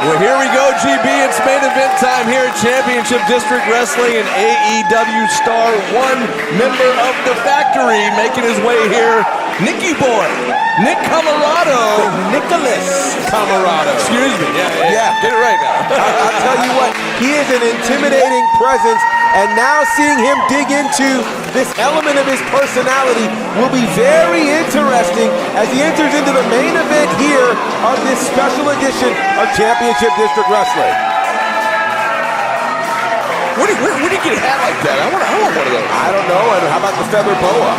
Well, here we go, GB. It's main event time here at Championship District Wrestling, and AEW star, one member of the factory, making his way here, Nikki Boy, Nick Comoroto. Nicholas Comoroto. Excuse me. Yeah. Get it right now. I'll tell you what, he is an intimidating presence, and now seeing him dig into this element of his personality will be very interesting as he enters into the main event here of this special edition of Championship District Wrestling. Where do you get a hat like that? I want one of those. I don't know. How about the feather boa?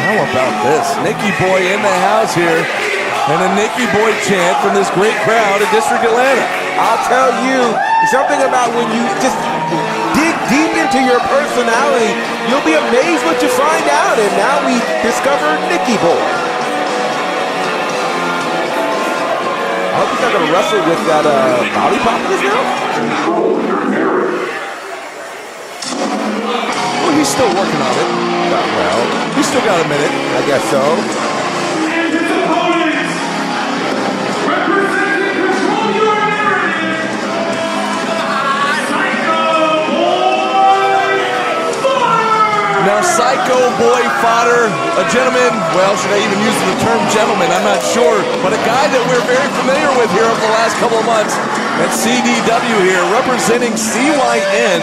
How about this? Nikki Boy in the house here, and a Nikki Boy chant from this great crowd in District Atlanta. I'll tell you, something about when you just dig deep into your personality, you'll be amazed what you find out. And now we discover Nikki Boy. I hope he's not going to wrestle with that lollipop in his mouth. Well, he's still working on it. Well, He's still got a minute. I guess so. And his opponents, representing Control Your Narrative, Psycho Boy Fodder! Now, Psycho Boy Fodder, a gentleman, well, should I even use the term gentleman? I'm not sure, but a guy that we're very familiar with here over the last couple of months at CDW here, representing CYN.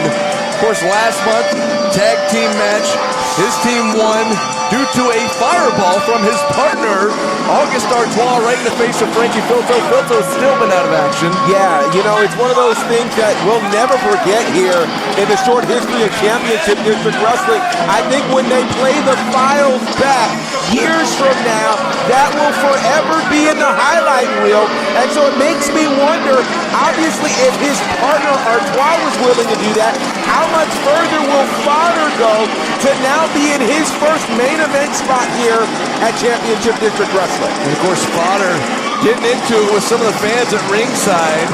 Of course, last month, tag team match, his team won due to a fireball from his partner, August Artois, right in the face of Frankie Filto. Filto's still been out of action. Yeah, you know, it's one of those things that we'll never forget here in the short history of Championship District Wrestling. I think when they play the files back years from now, that will forever be in the highlight reel. And so it makes me wonder, obviously, if his partner Artois was willing to do that, how much further will Fodder go to now be in his first main event spot here at Championship District Wrestling? And of course, Fodder getting into it with some of the fans at ringside,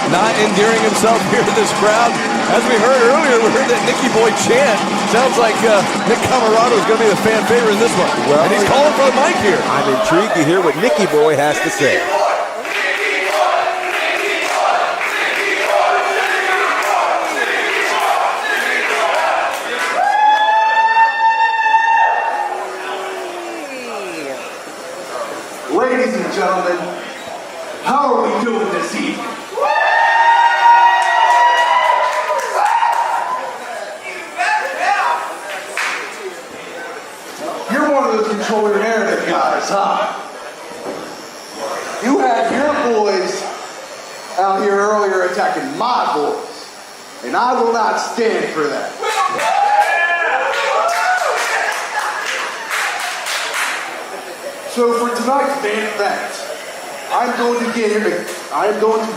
not endearing himself here to this crowd. As we heard earlier, we heard that Nikki Boy chant. Sounds like Nick Comoroto is going to be the fan favorite in this one. Well, and he's calling for the mic here. I'm intrigued to hear what Nikki Boy has to say. Ladies and gentlemen, how are we doing this evening? You're one of those control your narrative guys, huh? You had your boys out here earlier attacking my boys, and I will not stand for that. So for tonight's main event, I'm going to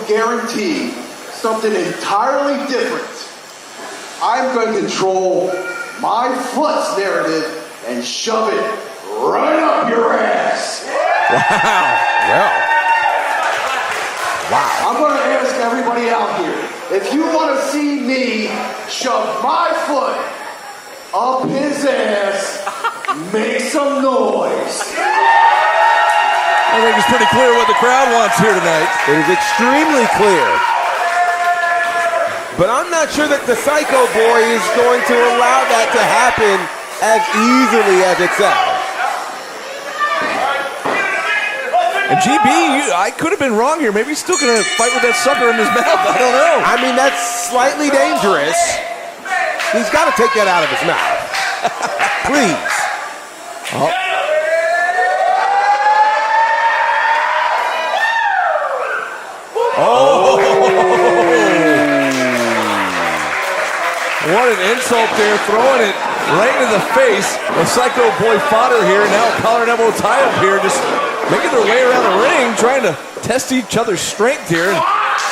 guarantee something entirely different. I'm going to control my foot's narrative and shove it right up your ass. Wow. I'm going to ask everybody out here, if you want to see me shove my foot up his ass, make some noise. I think it's pretty clear what the crowd wants here tonight. It is extremely clear. But I'm not sure that the Psycho Boy is going to allow that to happen as easily as it sounds. And GB, I could have been wrong here. Maybe he's still going to fight with that sucker in his mouth. I don't know. I mean, that's slightly dangerous. He's got to take that out of his mouth. Please. Oh. Oh! What an insult there, throwing it right into the face of Psycho Boy Fodder here. Now collar and elbow tie up here, just making their way around the ring, trying to test each other's strength here. And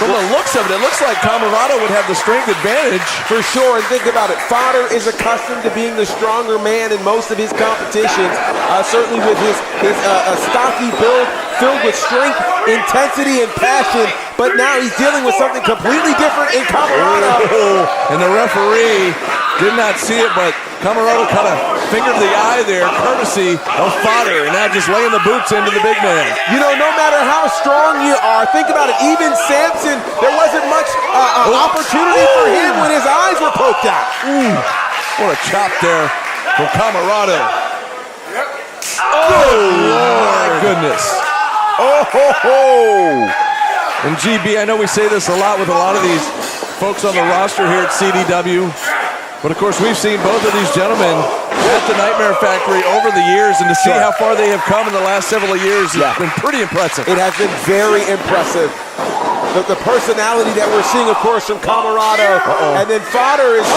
from the looks of it, it looks like Comoroto would have the strength advantage. For sure, and think about it. Fodder is accustomed to being the stronger man in most of his competitions, certainly with his stocky build filled with strength, intensity, and passion. But now he's dealing with something completely different in Comoroto. And the referee did not see it, but Comoroto kind of finger to the eye there, courtesy of Fodder, and now just laying the boots into the big man. You know, no matter how strong you are, think about it, even Samson, there wasn't much opportunity for him when his eyes were poked out. What a chop there from Comoroto. Oh, my goodness. Oh, ho, ho. And GB, I know we say this a lot with a lot of these folks on the roster here at CDW, but of course we've seen both of these gentlemen at the Nightmare Factory over the years, and to see how far they have come in the last several years has been pretty impressive. It has been very impressive. The personality that we're seeing, of course, from Comoroto, and then Fodder is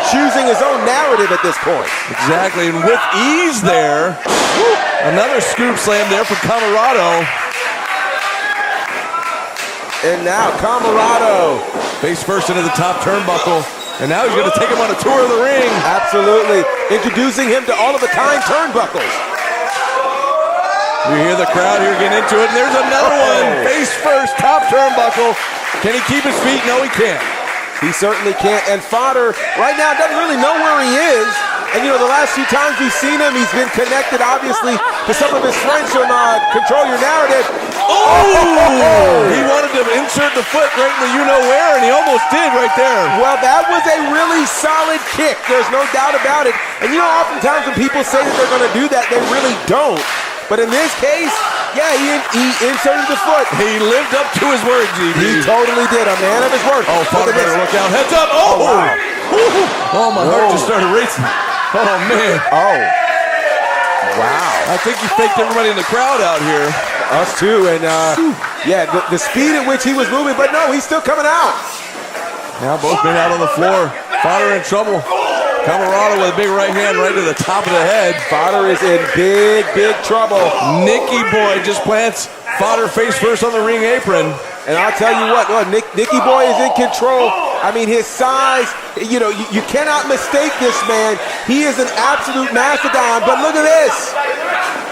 choosing his own narrative at this point. Exactly, and with ease there, another scoop slam there from Comoroto. And now Comoroto face first into the top turnbuckle, and now he's going to take him on a tour of the ring. Absolutely, introducing him to all of the kind turnbuckles. You hear the crowd here getting into it, and there's another one. Face first, top turnbuckle. Can he keep his feet? No, he can't. He certainly can't. And Fodder, right now, doesn't really know where he is. And, you know, the last few times we've seen him, he's been connected, obviously, to some of his friends from Control Your Narrative. Oh! He wanted to insert the foot right in the you-know-where, and he almost did right there. Well, that was a really solid kick. There's no doubt about it. And, you know, oftentimes when people say that they're going to do that, they really don't. But in this case, yeah, he inserted the foot. He lived up to his word, GB. He totally did. A man of his word. Oh, Fodder better look out. Heads up. Oh, wow. Oh, my heart just started racing. Oh, man. Oh. Wow. I think he faked everybody in the crowd out here. Us too. And, yeah, the speed at which he was moving. But, no, he's still coming out. Now both men out on the floor. Fodder in trouble. Comoroto with a big right hand right to the top of the head. Fodder is in big, big trouble. Nicky Boy just plants Fodder face first on the ring apron. And I'll tell you what, Nicky Boy is in control. I mean, his size, you know, you cannot mistake this man. He is an absolute mastodon, but look at this.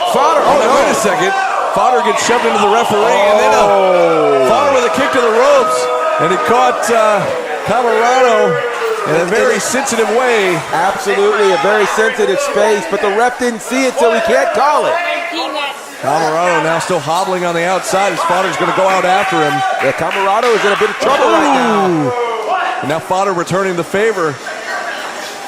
Fodder, wait a second. Fodder gets shoved into the referee, and then Fodder with a kick to the ropes. And he caught Comoroto in a very sensitive way. Absolutely, a very sensitive space, but the ref didn't see it, so he can't call it. Comoroto now still hobbling on the outside as Fodder's going to go out after him. Yeah, Comoroto is in a bit of trouble right now. And now Fodder returning the favor.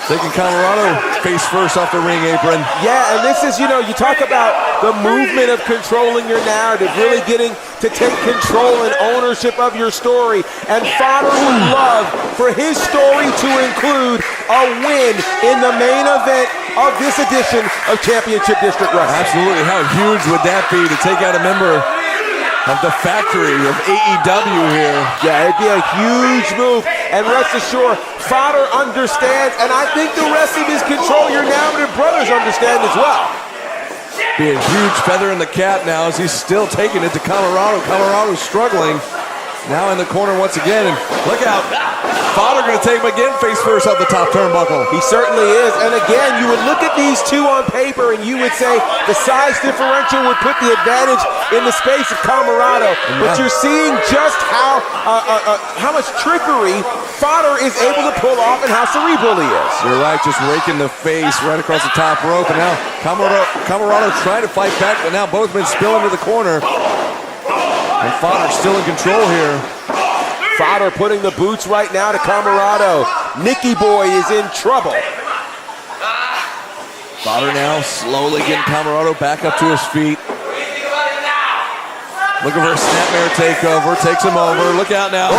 Taking Comoroto face first off the ring apron. Yeah, and this is, you know, you talk about the movement of controlling your narrative, really getting to take control and ownership of your story. And Fodder would love for his story to include a win in the main event of this edition of Championship District Wrestling. Absolutely. How huge would that be to take out a member of the factory of AEW here? Yeah, it'd be a huge move. And rest assured, Fodder understands, and I think the rest of his Control Your Narrative brothers understand as well. Be a huge feather in the cap now as he's still taking it to Comoroto. Comoroto's struggling. Now in the corner once again, and look out. Fodder going to take him again face first off the top turnbuckle. He certainly is. And again, you would look at these two on paper and you would say the size differential would put the advantage in the space of Comoroto. But you're seeing just how much trickery Fodder is able to pull off and how cerebral he is. You're right, just raking the face right across the top rope. And now Comoroto trying to fight back, but now both men spill into the corner. And Fodder still in control here. Fodder putting the boots right now to Comoroto. Nicky Boy is in trouble. Fodder now slowly getting Comoroto back up to his feet. Looking for a snapmare takeover. Takes him over. Look out now.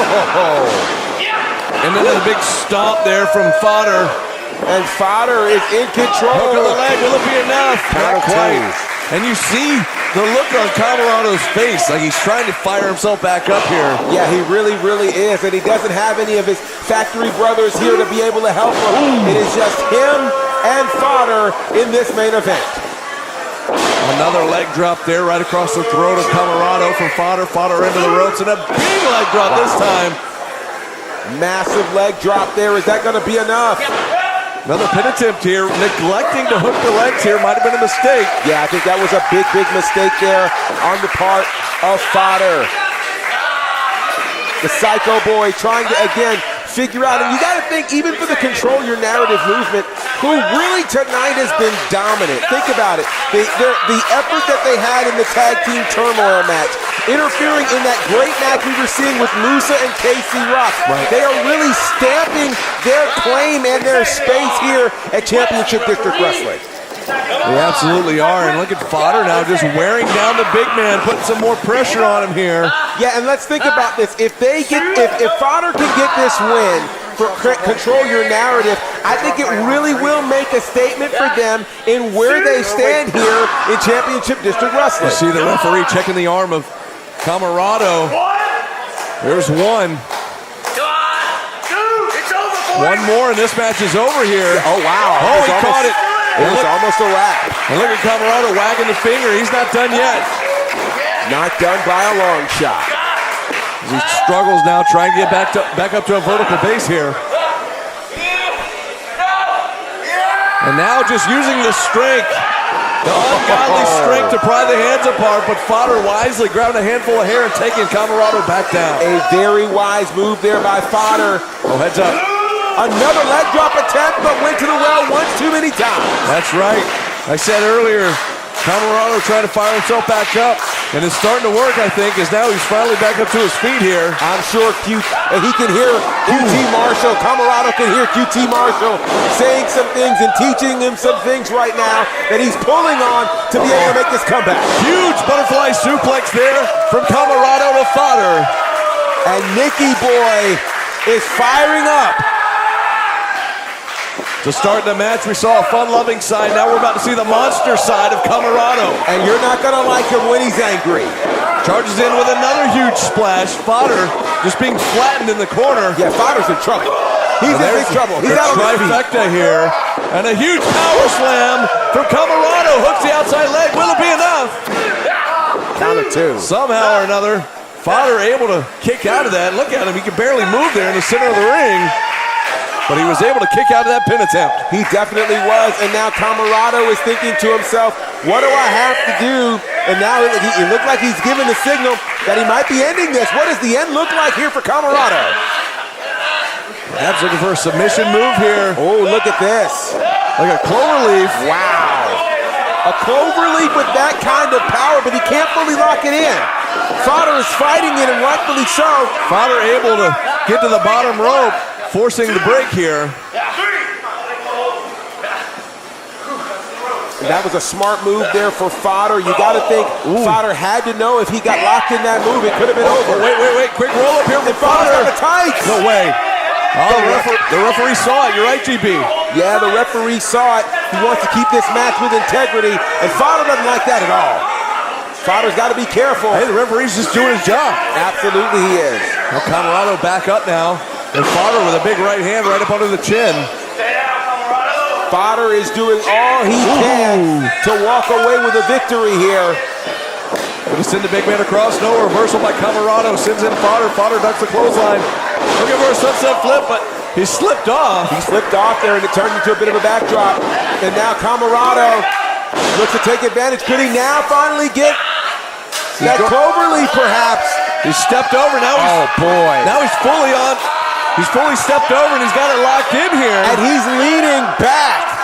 And then a big stomp there from Fodder. And Fodder is in control. Hook of the leg. Will it be enough? Not quite. And you see the look on Comoroto's face, like he's trying to fire himself back up here. Yeah, he really, really is. And he doesn't have any of his factory brothers here to be able to help him. It is just him and Fodder in this main event. Another leg drop there right across the throat of Comoroto from Fodder. Fodder into the ropes, and a big leg drop this time. Massive leg drop there. Is that going to be enough? Another pin attempt here. Neglecting to hook the legs here might have been a mistake. Yeah, I think that was a big, big mistake there on the part of Fodder. The Psycho Boy trying to, again, figure out, and you got to think, even for the Control Your Narrative movement, who really tonight has been dominant. Think about it. The effort that they had in the tag team turmoil match, interfering in that great match we were seeing with Musa and KC Rock. Right. They are really stamping their claim and their space here at Championship District Wrestling. They absolutely are, and look at Fodder now just wearing down the big man, putting some more pressure on him here. Yeah, and let's think about this. If Fodder can get this win for Control Your Narrative, I think it really will make a statement for them in where they stand here in Championship District Wrestling. You see the referee checking the arm of Comoroto. There's one. One more, and this match is over here. Oh, wow. Oh, he caught it. It was almost a wrap. And look at Comoroto wagging the finger. He's not done yet. Not done by a long shot. He struggles now trying to get back up to a vertical base here. And now just using the strength, the ungodly strength to pry the hands apart, but Fodder wisely grabbing a handful of hair and taking Comoroto back down. A very wise move there by Fodder. Oh, heads up. Another leg drop attempt, but went to the well once too many times. That's right. I said earlier, Comoroto trying to fire himself back up, and it's starting to work, I think, as now he's finally back up to his feet here. I'm sure he can hear QT Marshall. Comoroto can hear QT Marshall saying some things and teaching him some things right now that he's pulling on to be able to make this comeback. Huge butterfly suplex there from Comoroto to Fodder. And Nikki Boy is firing up. To start the match, we saw a fun-loving side. Now we're about to see the monster side of Comoroto. And you're not going to like him when he's angry. Charges in with another huge splash. Fodder just being flattened in the corner. Yeah, Fodder's in trouble. He's in big trouble. He's out on his feet. Trifecta here. And a huge power slam from Comoroto. Hooks the outside leg. Will it be enough? Count of two. Somehow or another, Fodder able to kick out of that. Look at him. He can barely move there in the center of the ring. But he was able to kick out of that pin attempt. He definitely was, and now Comoroto is thinking to himself, what do I have to do? And now it looked like he's giving the signal that he might be ending this. What does the end look like here for Comoroto? Perhaps looking for a submission move here. Oh, look at this. Like a cloverleaf. Wow. A cloverleaf with that kind of power, but he can't fully lock it in. Fodder is fighting it, and rightfully so. Fodder able to get to the bottom rope, forcing the break here. And that was a smart move there for Fodder. You got to think Fodder had to know if he got locked in that move, it could have been over. Wait. Quick roll up here from Fodder's Fodder. got the tights. No way. Oh, the referee saw it. You're right, GB. Yeah, the referee saw it. He wants to keep this match with integrity, and Fodder doesn't like that at all. Fodder's got to be careful. Hey, the referee's just doing his job. Absolutely he is. Now Comoroto back up now, and Fodder with a big right hand right up under the chin. Fodder is doing all he can to walk away with a victory here. Gonna send the big man across. No reversal by Comoroto. Sends in Fodder. Fodder ducks the clothesline. Looking for a sunset flip, but he slipped off. He slipped off there, and it turned into a bit of a backdrop. And now Comoroto looks to take advantage. Could he now finally get that cloverleaf, perhaps? He stepped over. Now he's fully on. He's fully stepped over, and he's got it locked in here. And he's leaning back.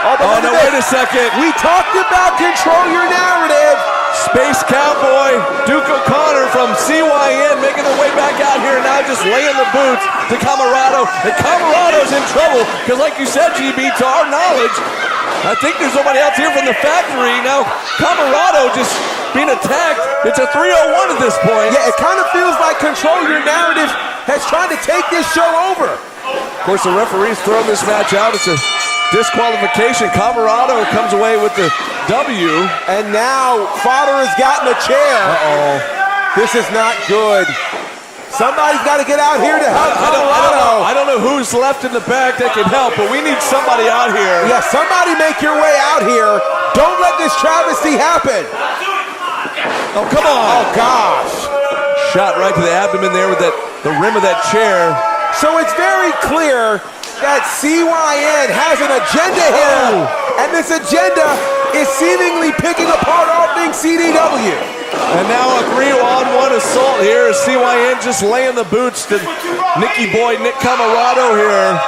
Oh, no, wait a second. We talked about control your narrative. Space Cowboy, Duke O'Connor from CYN making their way back out here, now just laying the boots to Comoroto. And Comoroto's in trouble, because like you said, GB, to our knowledge, I think there's somebody else here from the factory. Now, Comoroto just being attacked. It's a 3-on-1 at this point. Yeah, it kind of feels like control your narrative has tried to take this show over. Of course, the referee's throwing this match out. It's a disqualification. Comoroto comes away with the W. And now Fodder has gotten a chair. This is not good. Somebody's got to get out here to help Comoroto. I don't know who's left in the back that can help, but we need somebody out here. Yeah, somebody make your way out here. Don't let this travesty happen. Oh, come on. Oh, gosh. Shot right to the abdomen there with the rim of that chair. So it's very clear that CYN has an agenda here, and this agenda is seemingly picking apart all things CDW. And now a 3-on-1 assault here as CYN just laying the boots to Nicky Boy, Nick Comoroto here.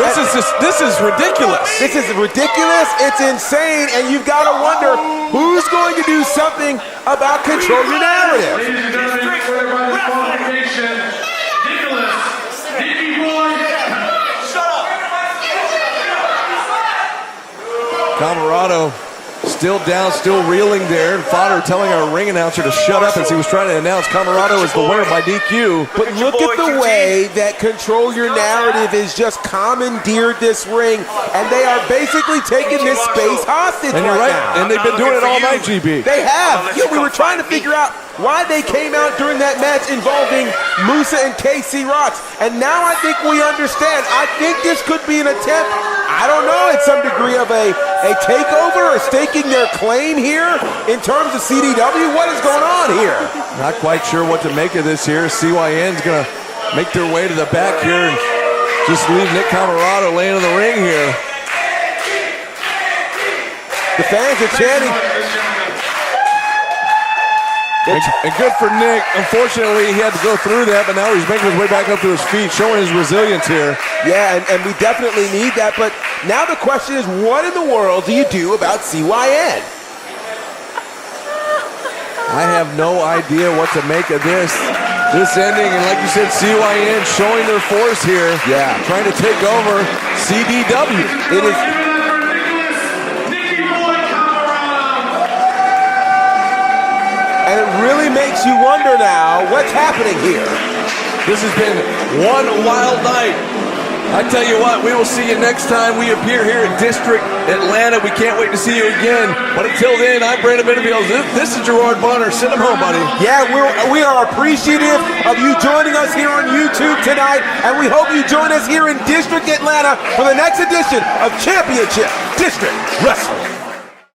This is ridiculous. This is ridiculous. It's insane, and you've got to wonder who's going to do something about control your narrative. Ladies and gentlemen, for by disqualification, Nikki Boy. Comoroto still down, still reeling there. And Fodder telling our ring announcer to shut up as he was trying to announce Comoroto is the winner by DQ. But look at the way that control your narrative is just commandeered this ring, and they are basically taking this space hostage And you're right right, now. and they've been doing it all night, GB. They have. Yeah, we were trying to figure out why they came out during that match involving Musa and KC Rocks, and now I think we understand. I think this could be an attempt, I don't know, at some degree of a takeover or staking their claim here in terms of CDW. What is going on here? Not quite sure what to make of this here. CYN's going to make their way to the back here and just leave Nick Comoroto laying in the ring here. The fans are chanting. And good for Nick. Unfortunately, he had to go through that, but now he's making his way back up to his feet, showing his resilience here. Yeah, and we definitely need that, but now the question is, what in the world do you do about CYN? I have no idea what to make of this ending, and like you said, CYN showing their force here. Yeah. Trying to take over CDW. It is. Nikki Boy Comoroto. And it really makes you wonder now what's happening here. This has been one wild night. I tell you what, we will see you next time we appear here in District Atlanta. We can't wait to see you again. But until then, I'm Brandon Benefield. This is Gerard Bonner. Send him home, buddy. Yeah, we are appreciative of you joining us here on YouTube tonight, and we hope you join us here in District Atlanta for the next edition of Championship District Wrestling.